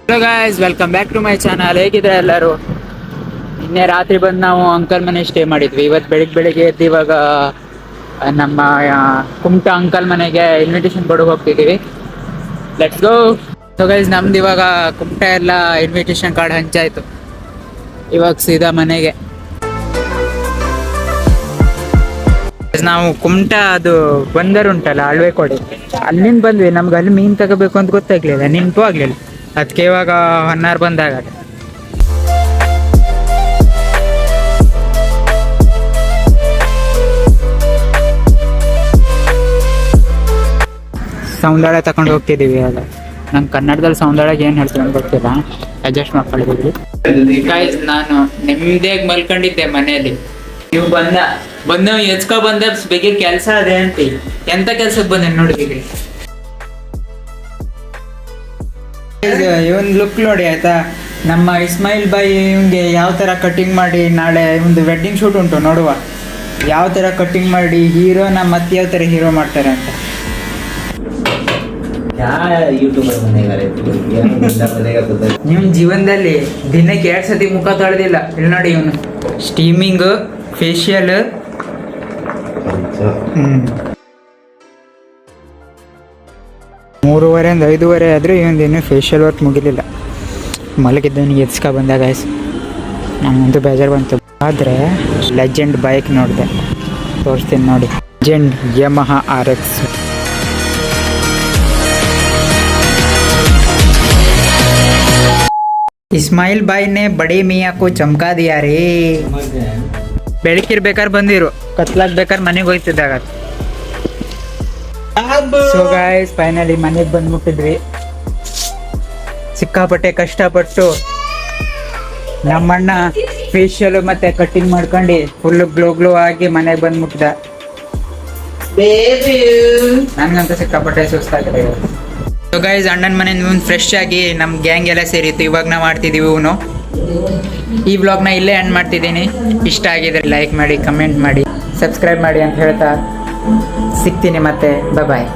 Hello guys, welcome back to my channel. ಹೇಗಿದ್ರೆ ಎಲ್ಲರೂ? ನಿನ್ನೆ ರಾತ್ರಿ ಬಂದು ನಾವು ಅಂಕಲ್ ಮನೆ ಸ್ಟೇ ಮಾಡಿದ್ವಿ. ಇವತ್ತು ಬೆಳಿಗ್ಗೆ ಎದ್ದು ಇವಾಗ ನಮ್ಮ ಕುಮಟಾ ಅಂಕಲ್ ಮನೆಗೆ ಇನ್ವಿಟೇಷನ್ ಕೊಡೋಕೆ ಹೋಗ್ತಿದ್ದೀವಿ. Let's go. ಸೊ ಗೈಸ್, ನಮ್ದು ಇವಾಗ ಕುಮಟಾ ಎಲ್ಲ ಇನ್ವಿಟೇಷನ್ ಕಾರ್ಡ್ ಹಂಚಾಯ್ತು. ಇವಾಗ ಸೀದಾ ಮನೆಗೆ ನಾವು ಕುಮಟಾ ಅದು ಬಂದರು ಉಂಟಲ್ಲ, ಅಳ್ವೆಕೋಡೆ, ಅಲ್ಲಿಂದ ಬಂದ್ವಿ. ನಮ್ಗೆ ಅಲ್ಲಿ ಮೀನು ತಗೋಬೇಕು ಅಂತ ಗೊತ್ತಾಗ್ಲಿಲ್ಲ, ನೆನಪು ಆಗ್ಲಿಲ್ಲ. ಅದಕ್ಕೆ ಇವಾಗ ಹೊನ್ನಾರು ಬಂದಾಗ ಸೌಂದರ್ಯ ತಗೊಂಡು ಹೋಗ್ತಿದ್ದೀವಿ. ಅಲ್ಲ, ನಂಗೆ ಕನ್ನಡದಲ್ಲಿ ಸೌಂದರ್ಯಗೆ ಏನು ಹೇಳ್ತೀವಿ ಅಂತ ಗೊತ್ತಿಲ್ಲ, ಅಡ್ಜಸ್ಟ್ ಮಾಡ್ಕೊಂಡಿದ್ದೀವಿ. ಗಾಯ್ಸ್, ನಾನು ನೆಮ್ಮದಿಯಾಗಿ ಮಲ್ಕೊಂಡಿದ್ದೆ ಮನೆಯಲ್ಲಿ. ನೀವು ಬಂದ ಎಚ್ಕೊ ಬಂದ ಬೇಗ ಕೆಲಸ ಅದೇ ಅಂತಿ. ಎಂತ ಕೆಲ್ಸಕ್ಕೆ ಬಂದೆ ನೋಡಿ. ಇವನ್ ಲುಕ್ ನೋಡಿ ಆಯ್ತಾ. ನಮ್ಮ ಇಸ್ಮಾಯಿಲ್ ಬಾಯಿ ಇವಂಗೆ ಯಾವ ಥರ ಕಟ್ಟಿಂಗ್ ಮಾಡಿ, ನಾಳೆ ಒಂದು ವೆಡ್ಡಿಂಗ್ ಶೂಟ್ ಉಂಟು, ನೋಡುವ ಯಾವ ಥರ ಕಟ್ಟಿಂಗ್ ಮಾಡಿ ಹೀರೋನ ಮತ್ತೆ ಯಾವ ಥರ ಹೀರೋ ಮಾಡ್ತಾರೆ ಅಂತ. ನಿಮ್ಮ ಜೀವನದಲ್ಲಿ ದಿನಕ್ಕೆ 2 ಸತಿ ಮುಖ ತೊಳೆದಿಲ್ಲ. ಇಲ್ಲಿ ನೋಡಿ, ಇವನು ಸ್ಟೀಮಿಂಗ್, ಫೇಶಿಯಲ್. 3:30 5:30 ಆದರೂ ಇವೊಂದೇನು ಫೇಶಿಯಲ್ ವರ್ಕ್ ಮುಗಿಲಿಲ್ಲ. ಮಲಗಿದ್ದವನಿಗೆ ಎತ್ಸ್ಕೊ ಬಂದಾಗ ನಮಗಂತೂ ಬೇಜಾರು ಬಂತು. ಆದರೆ ಲೆಜೆಂಡ್ ಬೈಕ್ ನೋಡಿದೆ, ತೋರಿಸ್ತೀನಿ ನೋಡಿ. Legend Yamaha RX. ಇಸ್ಮಾಯಿಲ್ ಬಾಯ್ನೆ ಬಡೇ ಮಿಯಾಕು ಚಮಕಾ ದಿಯಾ ರೇ. ಬೆಳಕಿರ್ಬೇಕಾದ್ರೆ ಬಂದಿರು, ಕತ್ಲಾಗ್ಬೇಕಾದ್ರೆ ಮನೆಗೆ ಹೋಗ್ತಿದ್ದಾಗ. ಸೊ ಗಾಯ್ಸ್, ಫೈನಲಿ ಮನೆಗೆ ಬಂದ್ಬಿಟ್ಟಿದ್ವಿ. ಸಿಕ್ಕಾಪಟ್ಟೆ ಕಷ್ಟಪಟ್ಟು ನಮ್ಮಣ್ಣ ಫೇಶಿಯಲ್ ಮತ್ತೆ ಕಟ್ಟಿಂಗ್ ಮಾಡ್ಕೊಂಡು ಫುಲ್ ಗ್ಲೋ ಆಗಿ ಮನೆಗೆ ಬಂದ್ಬಿಟ್ಟಿದ. ನನ್ಗಂತ ಸಿಕ್ಕಾಪಟ್ಟೆ ಸುಸ್ತಾಗಿದೆ. ಸೊ ಗೈಸ್, ಅಣ್ಣನ ಮನೆ ಫ್ರೆಶ್ ಆಗಿ ನಮ್ಮ ಗ್ಯಾಂಗ್ ಎಲ್ಲ ಸೇರಿತ್ತು. ಇವಾಗ ನಾವು ಮಾಡ್ತಿದ್ದೀವಿ ಇವನು. ಈ ವ್ಲಾಗ್ನ ಇಲ್ಲೇ ಎಂಡ್ ಮಾಡ್ತಿದ್ದೀನಿ. ಇಷ್ಟ ಆಗಿದ್ರೆ ಲೈಕ್ ಮಾಡಿ, ಕಮೆಂಟ್ ಮಾಡಿ, ಸಬ್ಸ್ಕ್ರೈಬ್ ಮಾಡಿ ಅಂತ ಹೇಳ್ತಾ ಸಿಗ್ತೀನಿ ಮತ್ತೆ. ಬಾಯ್.